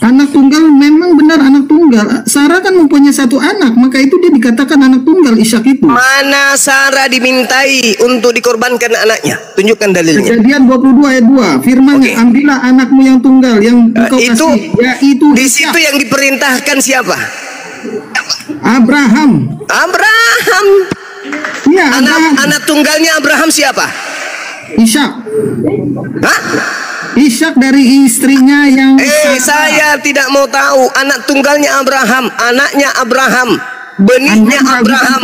Anak tunggal memang benar anak tunggal. Sarah kan mempunyai satu anak, maka itu dia dikatakan anak tunggal Ishak itu. Mana Sarah dimintai untuk dikorbankan anaknya? Tunjukkan dalilnya. Kejadian 22 ayat 2. Firman-Nya, ambillah anakmu yang tunggal yang engkau kasih, yaitu di situ yang diperintahkan siapa? Abraham. Abraham. Iya, anak tunggalnya Abraham siapa? Ishak. Hah? Ishak dari istrinya yang saya tidak mau tahu. Anak tunggalnya Abraham, anaknya Abraham, benihnya Abraham,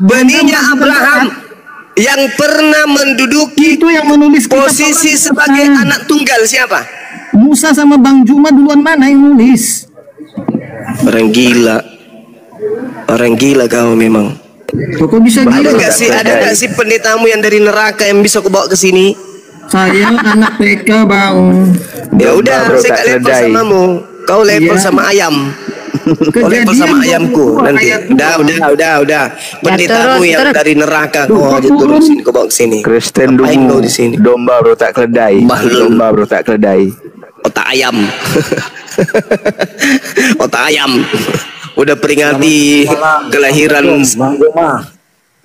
benihnya Abraham yang pernah menduduki itu yang menulis posisi sebagai anak tunggal siapa? Musa sama Bang Juma duluan mana yang nulis? Orang gila. Orang gila kau memang. Kok bisa gila? Ada gak sih pendetamu yang dari neraka yang bisa kau bawa ke sini? Saya anak TK Bang. Ya udah, saya gak level samamu. Kau level sama ayam. Kau level sama ayamku nanti. Udah. Pendetamu yang dari neraka kau aja turun sini, kau bawa ke sini. Kristen dulu di sini. Domba berotak keledai. Domba berotak keledai. Otak ayam. Otak ayam. Udah peringati kelahiran.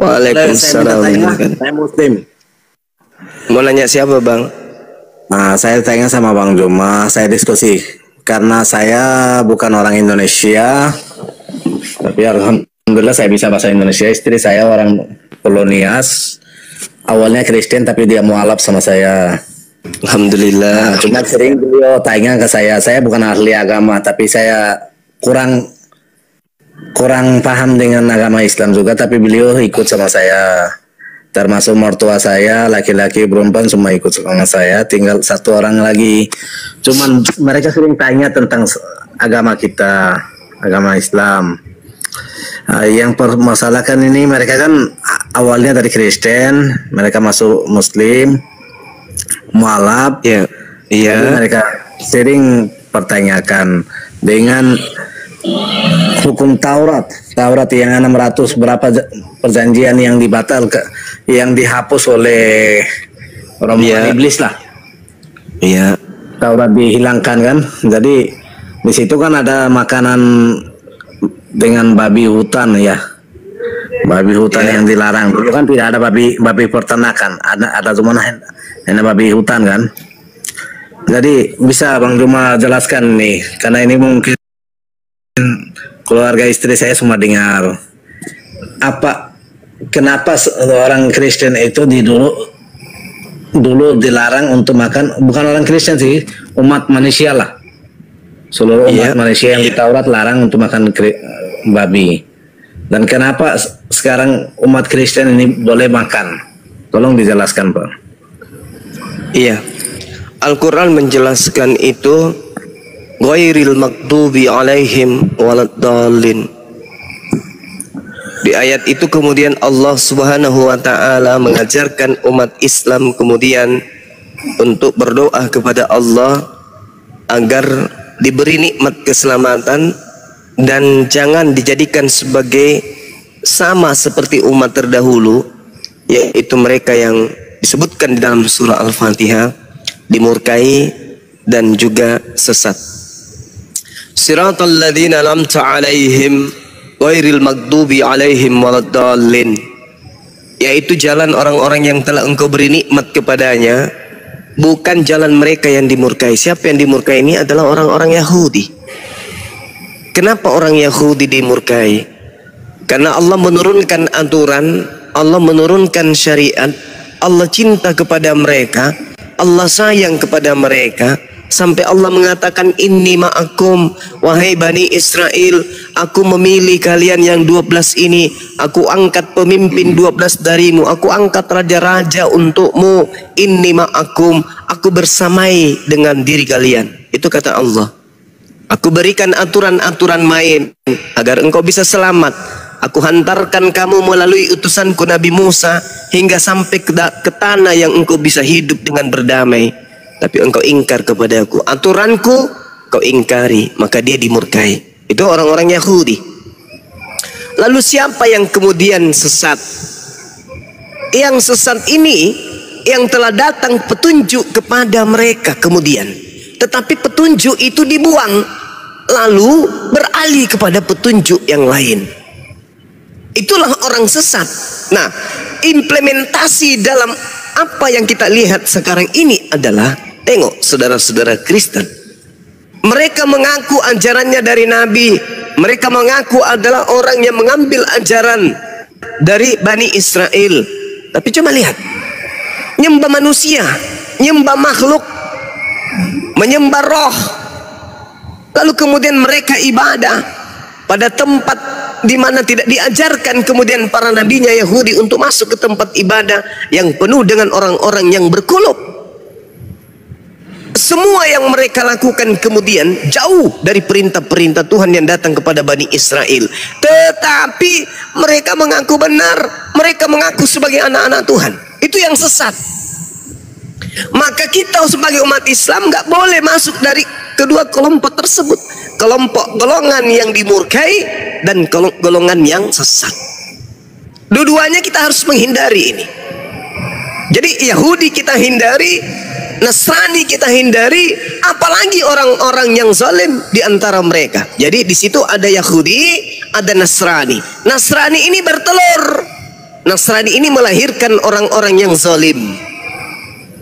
Waalaikumsalam. Saya Muslim. Mau nanya siapa Bang? Nah, saya tanya sama Bang Juma, saya diskusi. Karena saya bukan orang Indonesia, tapi alhamdulillah saya bisa bahasa Indonesia. Istri saya orang Polonias, awalnya Kristen tapi dia mualaf sama saya. Alhamdulillah. Nah, cuma sering beliau tanya ke saya bukan ahli agama, tapi saya kurang paham dengan agama Islam juga, tapi beliau ikut sama saya. Termasuk mertua saya, laki-laki, perempuan semua ikut sama saya. Tinggal satu orang lagi. Cuman mereka sering tanya tentang agama kita, agama Islam. Yang permasalahkan ini mereka kan awalnya dari Kristen, mereka masuk Muslim, mualaf. Iya. Mereka sering pertanyakan dengan hukum Taurat yang 600 berapa perjanjian yang yang dihapus oleh rombongan iblis lah. Iya. Taurat dihilangkan kan. Jadi di situ kan ada makanan dengan babi hutan ya. Babi hutan yang dilarang. Dulu kan tidak ada babi peternakan. Ada cuma hanya babi hutan kan. Jadi bisa Bang Juma jelaskan nih, karena ini mungkin keluarga istri saya semua dengar. Kenapa orang Kristen itu dulu dilarang untuk makan, bukan orang Kristen sih, umat manusia lah. Seluruh umat manusia yang di Taurat larang untuk makan babi. Dan kenapa sekarang umat Kristen ini boleh makan? Tolong dijelaskan, Pak. Iya. Al-Quran menjelaskan itu ghairil maghdubi alaihim waladdallin. Di ayat itu kemudian Allah Subhanahu wa taala mengajarkan umat Islam kemudian untuk berdoa kepada Allah agar diberi nikmat keselamatan dan jangan dijadikan sebagai sama seperti umat terdahulu, yaitu mereka yang disebutkan di dalam surah Al-Fatihah, dimurkai dan juga sesat. Siratal ladzina an'amta 'alaihim ghairil maghdubi 'alaihim waladdallin, yaitu jalan orang-orang yang telah engkau beri nikmat kepadanya, bukan jalan mereka yang dimurkai. Siapa yang dimurkai ini adalah orang-orang Yahudi. Kenapa orang Yahudi dimurkai? Karena Allah menurunkan aturan, Allah menurunkan syariat, Allah cinta kepada mereka, Allah sayang kepada mereka, sampai Allah mengatakan inni ma'akum, wahai Bani Israel, aku memilih kalian yang 12 ini, aku angkat pemimpin 12 darimu, aku angkat raja-raja untukmu, inni ma'akum, aku bersamai dengan diri kalian. Itu kata Allah. Aku berikan aturan-aturan main agar engkau bisa selamat. Aku hantarkan kamu melalui utusanku Nabi Musa hingga sampai ke tanah yang engkau bisa hidup dengan berdamai. Tapi engkau ingkar kepadaku, aturanku kau ingkari, maka dia dimurkai. Itu orang-orang Yahudi. Lalu siapa yang kemudian sesat? Yang sesat ini yang telah datang petunjuk kepada mereka kemudian, tetapi petunjuk itu dibuang lalu beralih kepada petunjuk yang lain. Itulah orang sesat. Nah, implementasi dalam apa yang kita lihat sekarang ini adalah, tengok saudara-saudara Kristen, mereka mengaku ajarannya dari Nabi, mereka mengaku adalah orang yang mengambil ajaran dari Bani Israel, tapi coba lihat, nyembah manusia, nyembah makhluk, menyembah roh, lalu kemudian mereka ibadah pada tempat di mana tidak diajarkan kemudian para nabinya Yahudi untuk masuk ke tempat ibadah yang penuh dengan orang-orang yang berkulub. Semua yang mereka lakukan kemudian jauh dari perintah-perintah Tuhan yang datang kepada Bani Israel. Tetapi mereka mengaku benar, mereka mengaku sebagai anak-anak Tuhan. Itu yang sesat. Maka kita sebagai umat Islam nggak boleh masuk dari kedua kelompok tersebut. Kelompok golongan yang dimurkai dan golongan yang sesat. Dua-duanya kita harus menghindari ini. Jadi Yahudi kita hindari, Nasrani kita hindari, apalagi orang-orang yang zalim di antara mereka. Jadi di situ ada Yahudi, ada Nasrani. Nasrani ini bertelur. Nasrani ini melahirkan orang-orang yang zalim.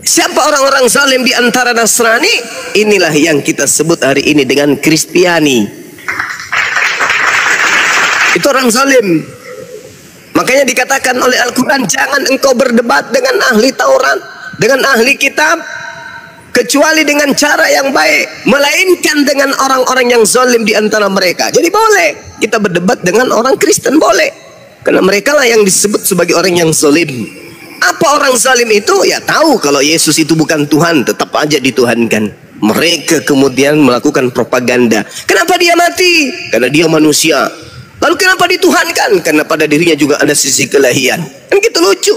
Siapa orang-orang zalim di antara Nasrani? Inilah yang kita sebut hari ini dengan Kristiani. Itu orang zalim. Makanya dikatakan oleh Al-Quran, jangan engkau berdebat dengan ahli Taurat, dengan ahli kitab, kecuali dengan cara yang baik, melainkan dengan orang-orang yang zalim di antara mereka. Jadi boleh kita berdebat dengan orang Kristen, boleh, karena mereka lah yang disebut sebagai orang yang zalim. Apa orang zalim itu? Ya tahu kalau Yesus itu bukan Tuhan, tetap aja dituhankan. Mereka kemudian melakukan propaganda. Kenapa dia mati? Karena dia manusia. Lalu kenapa dituhankan? Karena pada dirinya juga ada sisi kelahian. Kan gitu lucu.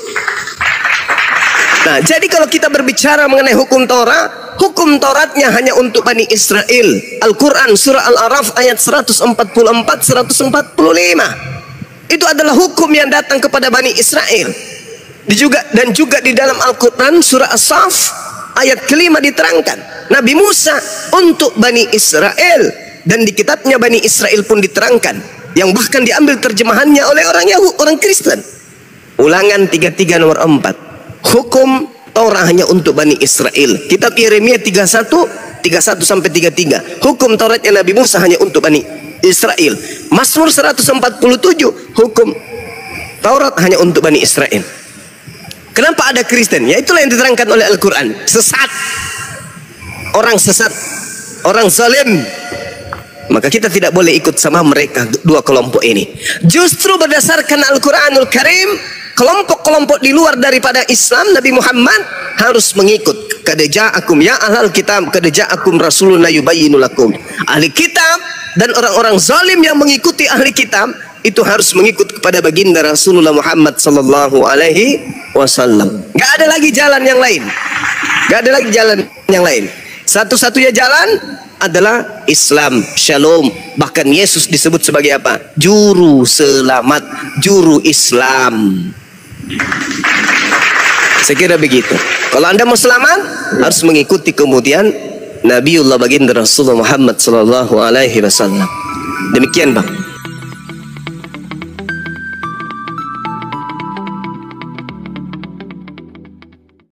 Nah, jadi kalau kita berbicara mengenai hukum Taurat, hukum Tauratnya hanya untuk Bani Israel. Al-Quran surah Al-A'raf ayat 144-145. Itu adalah hukum yang datang kepada Bani Israel. Dan juga di dalam Al-Quran surah As-Saf ayat kelima diterangkan Nabi Musa untuk Bani Israel, dan di kitabnya Bani Israel pun diterangkan, yang bahkan diambil terjemahannya oleh orang Kristen. Ulangan 33 nomor 4, hukum Taurat hanya untuk Bani Israel. Kitab Yeremia 31 sampai 33, hukum Tauratnya Nabi Musa hanya untuk Bani Israel. Mazmur 147, hukum Taurat hanya untuk Bani Israel. Kenapa ada Kristen? Ya itulah yang diterangkan oleh Al-Quran. Sesat, orang sesat, orang zalim. Maka kita tidak boleh ikut sama mereka, dua kelompok ini. Justru berdasarkan Al-Quranul Karim, kelompok-kelompok di luar daripada Islam, Nabi Muhammad harus mengikut. Qad ja'akum ya ahlal kitab, qad ja'akum rasuluna yubayyinu lakum. Ahli kitab dan orang-orang zalim yang mengikuti ahli kitab itu harus mengikut kepada baginda Rasulullah Muhammad sallallahu alaihi wasallam. Gak ada lagi jalan yang lain. Gak ada lagi jalan yang lain. Satu-satunya jalan adalah Islam, Shalom. Bahkan Yesus disebut sebagai apa? Juru selamat, juru Islam. Saya kira begitu. Kalau Anda mau selamat, harus mengikuti kemudian Nabiullah baginda Rasulullah Muhammad sallallahu alaihi wasallam. Demikian, Bang.